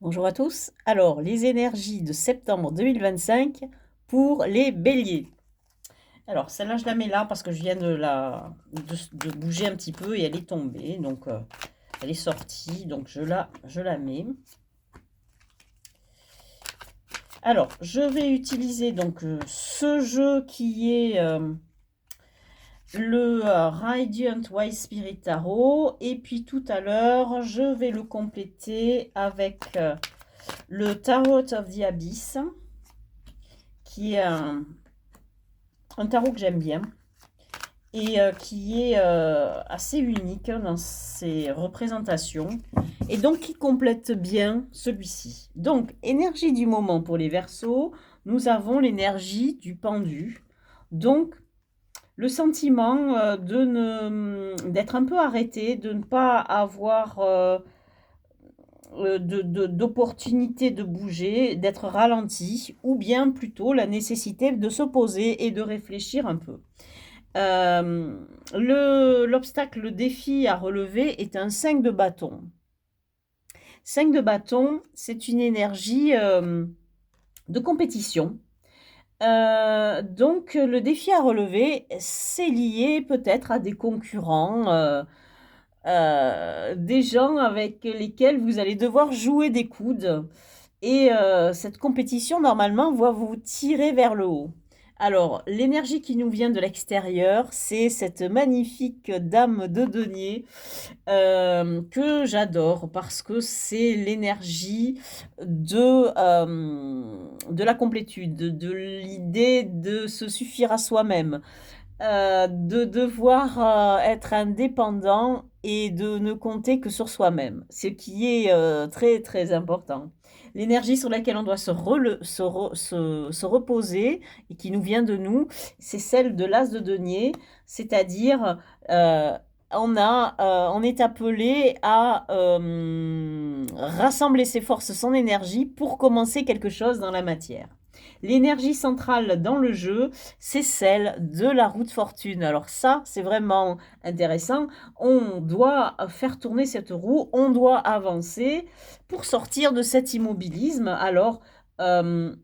Bonjour à tous. Alors, les énergies de septembre 2025 pour les béliers. Alors, celle-là, je la mets là parce que je viens de bouger un petit peu et elle est tombée. Donc, elle est sortie. Donc, je la mets. Alors, je vais utiliser donc ce jeu qui est le Radiant White Spirit Tarot. Et puis, tout à l'heure, je vais le compléter avec le Tarot of the Abyss, qui est un tarot que j'aime bien et qui est assez unique dans ses représentations et donc qui complète bien celui-ci. Donc, énergie du moment pour les Verseaux, nous avons l'énergie du pendu. Donc, le sentiment d'être un peu arrêté, de ne pas avoir d'opportunité de bouger, d'être ralenti, ou bien plutôt la nécessité de se poser et de réfléchir un peu. L'obstacle, le défi à relever est un 5 de bâton. 5 de bâton, c'est une énergie de compétition. Donc, le défi à relever, c'est lié peut-être à des concurrents, des gens avec lesquels vous allez devoir jouer des coudes. Et cette compétition, normalement, va vous tirer vers le haut. Alors, l'énergie qui nous vient de l'extérieur, c'est cette magnifique dame de denier que j'adore parce que c'est l'énergie de la complétude, de l'idée de se suffire à soi-même, de devoir être indépendant et de ne compter que sur soi-même, ce qui est très très important. L'énergie sur laquelle on doit se reposer et qui nous vient de nous, c'est celle de l'as de denier, c'est-à-dire on est appelé à rassembler ses forces, son énergie pour commencer quelque chose dans la matière. L'énergie centrale dans le jeu, c'est celle de la roue de fortune. Alors ça, c'est vraiment intéressant. On doit faire tourner cette roue, on doit avancer pour sortir de cet immobilisme. Alors, cela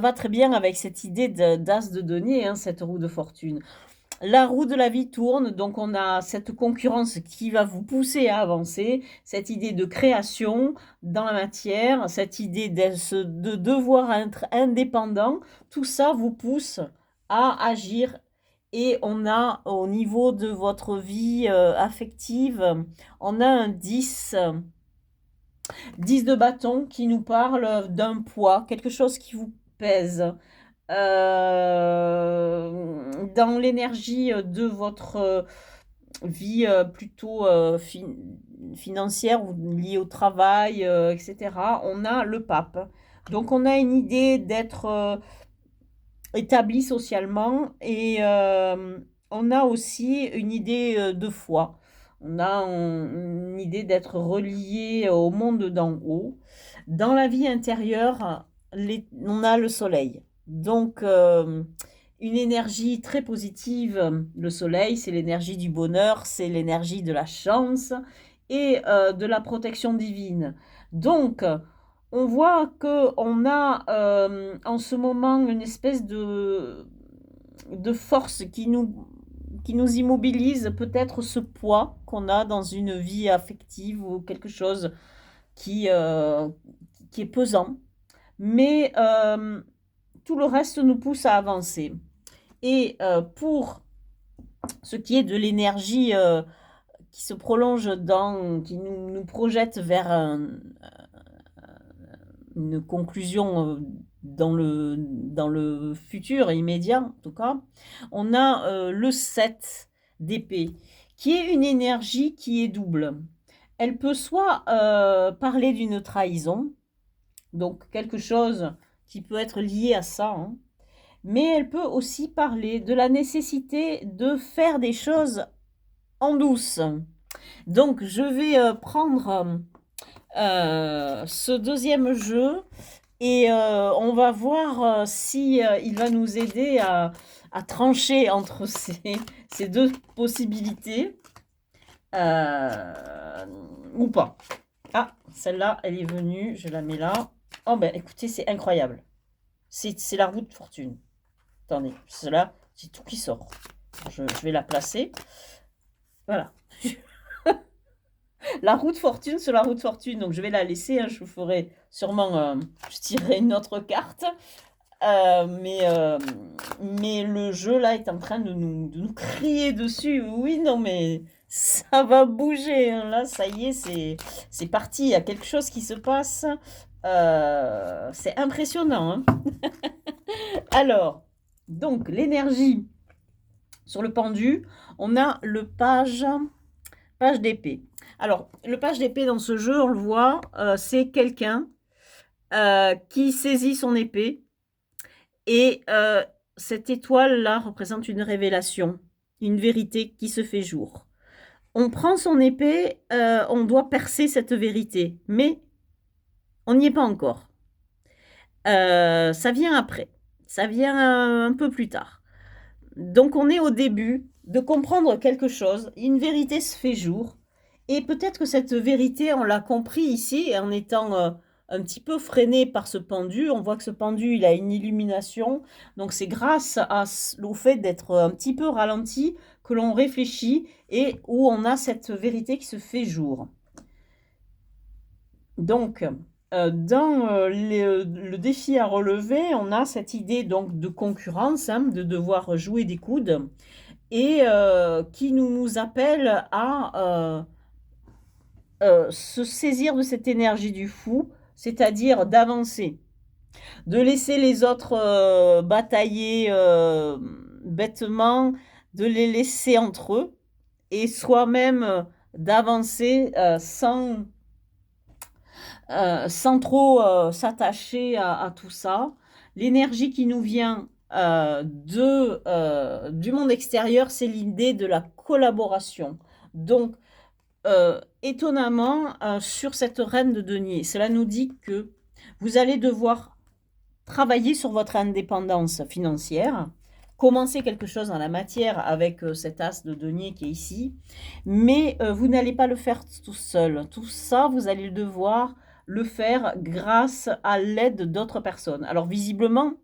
va très bien avec cette idée d'as de denier, hein, cette roue de fortune. La roue de la vie tourne, donc on a cette concurrence qui va vous pousser à avancer, cette idée de création dans la matière, cette idée de devoir être indépendant, tout ça vous pousse à agir. Et on a au niveau de votre vie affective, on a un 10 de bâton qui nous parle d'un poids, quelque chose qui vous pèse. Dans l'énergie de votre vie plutôt financière ou liée au travail, etc., on a le pape. Donc on a une idée d'être établi socialement et on a aussi une idée de foi. On a une idée d'être relié au monde d'en haut. Dans la vie intérieure, on a le soleil. Donc, une énergie très positive. Le soleil, c'est l'énergie du bonheur, c'est l'énergie de la chance et de la protection divine. Donc, on voit qu'on a en ce moment une espèce de force qui nous immobilise, peut-être ce poids qu'on a dans une vie affective ou quelque chose qui, euh, qui est pesant. Mais tout le reste nous pousse à avancer. Et pour ce qui est de l'énergie qui se prolonge qui nous projette vers une conclusion dans le futur immédiat, en tout cas, on a le 7 d'épée, qui est une énergie qui est double. Elle peut soit parler d'une trahison, donc quelque chose qui peut être lié à ça, hein, mais elle peut aussi parler de la nécessité de faire des choses en douce. Donc, je vais prendre ce deuxième jeu et on va voir si il va nous aider à trancher entre ces deux possibilités ou pas. Ah, celle-là, elle est venue, je la mets là. Oh ben écoutez, c'est incroyable. C'est la roue de fortune. Attendez, celle-là, c'est tout qui sort. Je vais la placer. Voilà. La roue de fortune sur la roue de fortune. Donc je vais la laisser, hein, je vous ferai sûrement, je tirerai une autre carte. Euh, mais, euh, mais le jeu là est en train de nous crier dessus. Oui, non, mais ça va bouger, hein. Là, ça y est, c'est parti. Il y a quelque chose qui se passe. C'est impressionnant, hein. Alors, donc, l'énergie sur le pendu, on a le page d'épée. Alors, le page d'épée dans ce jeu, on le voit, c'est quelqu'un qui saisit son épée. Et cette étoile-là représente une révélation, une vérité qui se fait jour. On prend son épée, on doit percer cette vérité, mais on n'y est pas encore. Ça vient après, ça vient un peu plus tard. Donc on est au début de comprendre quelque chose, une vérité se fait jour, et peut-être que cette vérité, on l'a compris ici, en étant un petit peu freiné par ce pendu. On voit que ce pendu, il a une illumination, donc c'est grâce au fait d'être un petit peu ralenti que l'on réfléchit et où on a cette vérité qui se fait jour. Donc, dans le défi à relever, on a cette idée donc de concurrence, hein, de devoir jouer des coudes, et qui nous appelle à se saisir de cette énergie du fou, c'est-à-dire d'avancer, de laisser les autres batailler bêtement, de les laisser entre eux, et soi-même d'avancer sans trop s'attacher à tout ça. L'énergie qui nous vient du monde extérieur, c'est l'idée de la collaboration. Donc, étonnamment, sur cette reine de denier, cela nous dit que vous allez devoir travailler sur votre indépendance financière, commencer quelque chose en la matière avec cet as de denier qui est ici, mais vous n'allez pas le faire tout seul. Tout ça, vous allez devoir le faire grâce à l'aide d'autres personnes. Alors visiblement,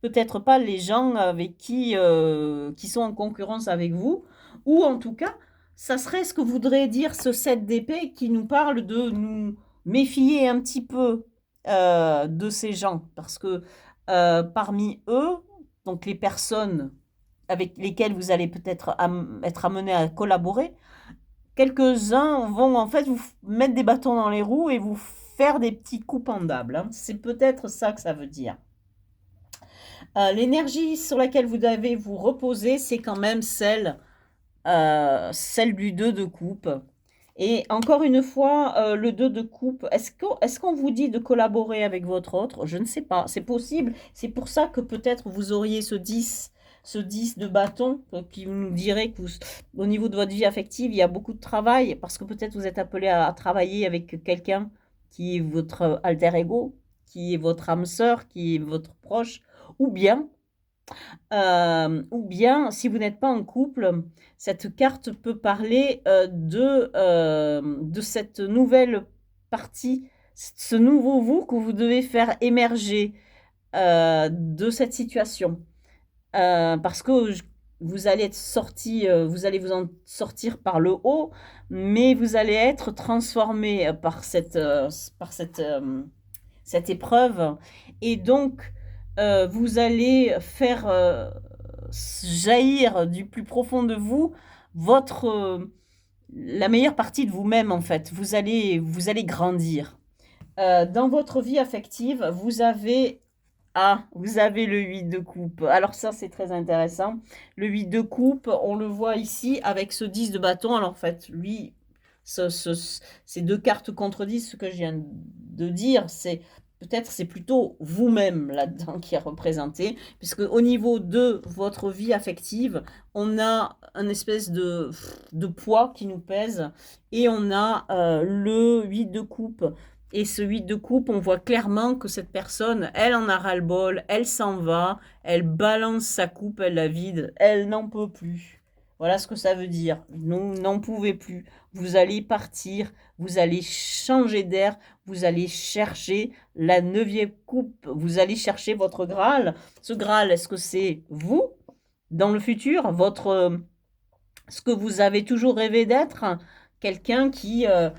peut-être pas les gens avec qui sont en concurrence avec vous, ou en tout cas, ça serait ce que voudrait dire ce 7 d'épée qui nous parle de nous méfier un petit peu de ces gens, parce que parmi eux, donc les personnes avec lesquelles vous allez peut-être être amené à collaborer, quelques-uns vont en fait vous mettre des bâtons dans les roues et vous faire des petits coups pendables, hein. C'est peut-être ça que ça veut dire. L'énergie sur laquelle vous devez vous reposer, c'est quand même celle du 2 de coupe. Et encore une fois, le 2 de coupe, est-ce qu'on vous dit de collaborer avec votre autre? Je ne sais pas, c'est possible. C'est pour ça que peut-être vous auriez ce 10 de bâton qui nous dirait que au niveau de votre vie affective, il y a beaucoup de travail, parce que peut-être vous êtes appelé à travailler avec quelqu'un qui est votre alter ego, qui est votre âme sœur, qui est votre proche, ou bien si vous n'êtes pas en couple, cette carte peut parler de cette nouvelle partie, ce nouveau vous que vous devez faire émerger de cette situation. Parce que vous allez être sorti, vous allez vous en sortir par le haut, mais vous allez être transformé par cette épreuve. Et donc, vous allez faire jaillir du plus profond de vous la meilleure partie de vous-même, en fait. Vous allez grandir. Dans votre vie affective, vous avez le 8 de coupe. Alors ça, c'est très intéressant. Le 8 de coupe, on le voit ici avec ce 10 de bâton. Alors en fait, lui, ces deux cartes contredisent ce que je viens de dire. C'est plutôt vous-même là-dedans qui est représenté, puisque au niveau de votre vie affective, on a un espèce de poids qui nous pèse, et on a le 8 de coupe. Et ce 8 de coupe, on voit clairement que cette personne, elle en a ras-le-bol, elle s'en va, elle balance sa coupe, elle la vide, elle n'en peut plus. Voilà ce que ça veut dire. Nous n'en pouvez plus. Vous allez partir, vous allez changer d'air, vous allez chercher la neuvième coupe, vous allez chercher votre Graal. Ce Graal, est-ce que c'est vous dans le futur, ce que vous avez toujours rêvé d'être, quelqu'un qui va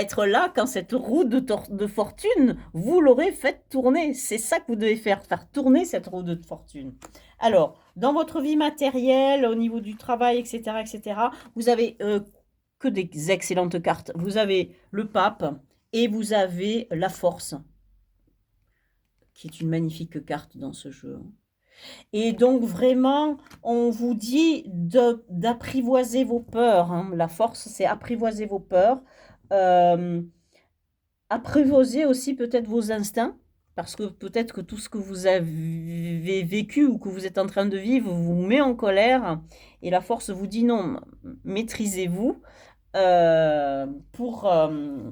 être là quand cette roue de fortune, vous l'aurez faite tourner. C'est ça que vous devez faire tourner cette roue de fortune. Alors, dans votre vie matérielle, au niveau du travail, etc., vous avez que des excellentes cartes. Vous avez le pape et vous avez la force, qui est une magnifique carte dans ce jeu. Et donc vraiment, on vous dit d'apprivoiser vos peurs, hein. La force, c'est apprivoiser vos peurs. Euh, Apprivoiser aussi peut-être vos instincts, parce que peut-être que tout ce que vous avez vécu ou que vous êtes en train de vivre vous met en colère. Et la force vous dit non, maîtrisez-vous euh, pour, euh,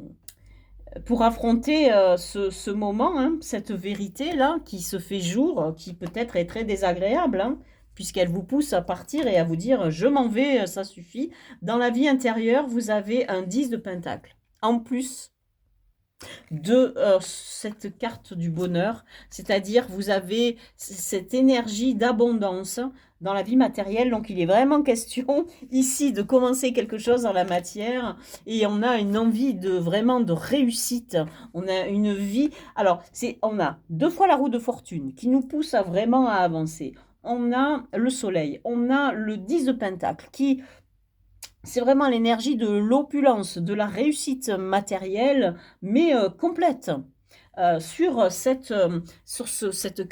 pour affronter ce moment, hein, cette vérité-là qui se fait jour, qui peut-être est très désagréable, hein, puisqu'elle vous pousse à partir et à vous dire je m'en vais, ça suffit. Dans la vie intérieure, vous avez un 10 de pentacle. En plus de cette carte du bonheur, c'est-à-dire vous avez cette énergie d'abondance dans la vie matérielle. Donc il est vraiment question ici de commencer quelque chose dans la matière et on a une envie de vraiment de réussite. On a une vie. Alors on a deux fois la roue de fortune qui nous pousse à vraiment à avancer. On a le soleil, on a le 10 de pentacle qui c'est vraiment l'énergie de l'opulence, de la réussite matérielle, mais complète. Cette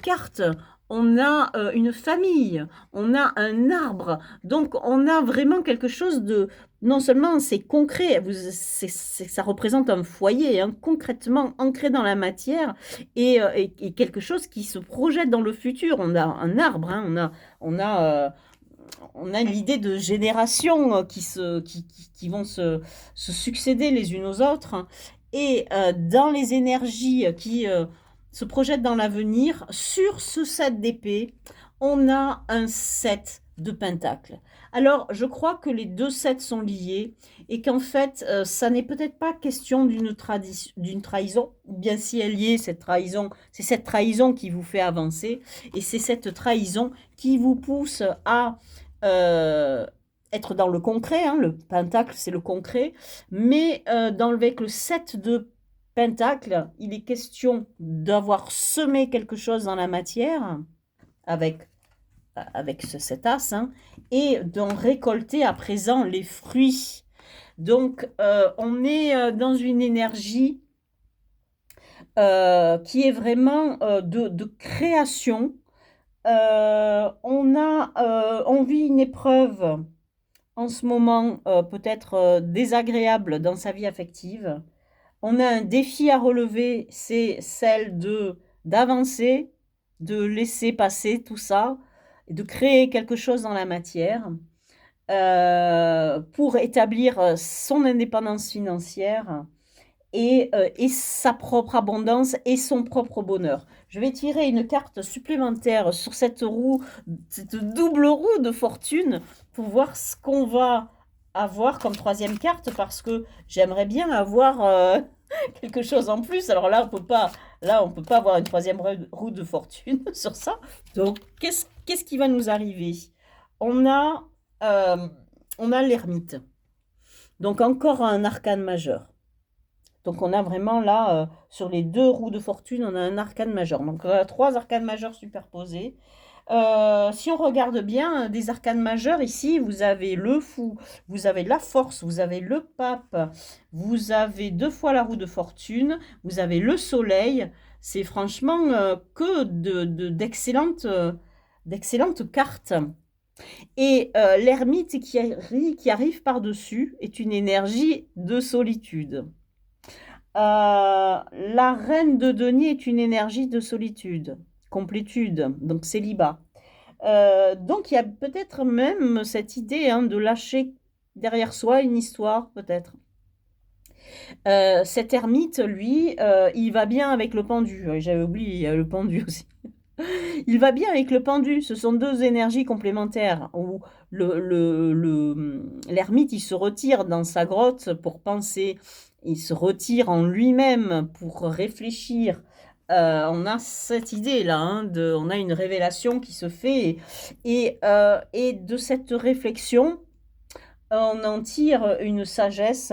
carte, on a une famille, on a un arbre, donc on a vraiment quelque chose de... Non seulement c'est concret, ça représente un foyer, hein, concrètement ancré dans la matière, et quelque chose qui se projette dans le futur. On a un arbre, hein, on a l'idée de générations qui vont se succéder les unes aux autres. Et dans les énergies qui se projettent dans l'avenir, sur ce 7 d'épée, on a un 7 de pentacle. Alors, je crois que les deux sets sont liés et qu'en fait, ça n'est peut-être pas question d'une trahison, ou bien si elle y est, cette trahison, c'est cette trahison qui vous fait avancer et c'est cette trahison qui vous pousse à euh, être dans le concret, hein, le pentacle c'est le concret, mais avec le 7 de pentacle, il est question d'avoir semé quelque chose dans la matière avec cet as, hein, et d'en récolter à présent les fruits. Donc on est dans une énergie qui est vraiment de création. On vit une épreuve en ce moment peut-être désagréable dans sa vie affective. On a un défi à relever, c'est celle d'avancer, de laisser passer tout ça, de créer quelque chose dans la matière pour établir son indépendance financière et sa propre abondance et son propre bonheur. Je vais tirer une carte supplémentaire sur cette double roue de fortune, pour voir ce qu'on va avoir comme troisième carte, parce que j'aimerais bien avoir quelque chose en plus. Alors là, on peut pas avoir une troisième roue de fortune sur ça. Donc, qu'est-ce qui va nous arriver? On a, on a l'ermite. Donc, encore un arcane majeur. Donc on a vraiment là, sur les deux roues de fortune, on a un arcane majeur. Donc on a trois arcanes majeurs superposés. Si on regarde bien, des arcanes majeurs, ici, vous avez le fou, vous avez la force, vous avez le pape, vous avez deux fois la roue de fortune, vous avez le soleil. C'est franchement que d'excellentes cartes. Et l'ermite qui arrive par-dessus est une énergie de solitude. La reine de denier est une énergie de solitude, complétude, donc célibat. Donc il y a peut-être même cette idée, hein, de lâcher derrière soi une histoire, peut-être. Cet ermite, lui, il va bien avec le pendu. J'avais oublié, il y a le pendu aussi. Il va bien avec le pendu, ce sont 2 énergies complémentaires où l'ermite, il se retire dans sa grotte pour penser, il se retire en lui-même pour réfléchir. On a cette idée-là, hein, on a une révélation qui se fait et de cette réflexion, on en tire une sagesse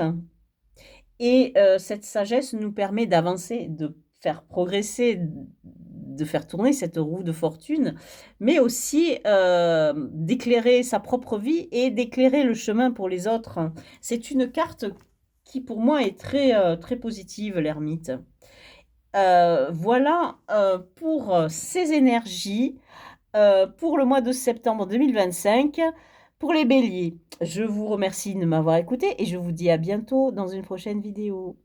et cette sagesse nous permet d'avancer, de faire progresser, de faire tourner cette roue de fortune, mais aussi, d'éclairer sa propre vie et d'éclairer le chemin pour les autres. C'est une carte qui pour moi est très, très positive, l'ermite. Voilà, pour, ces énergies, pour le mois de septembre 2025 pour les béliers. Je vous remercie de m'avoir écouté et je vous dis à bientôt dans une prochaine vidéo.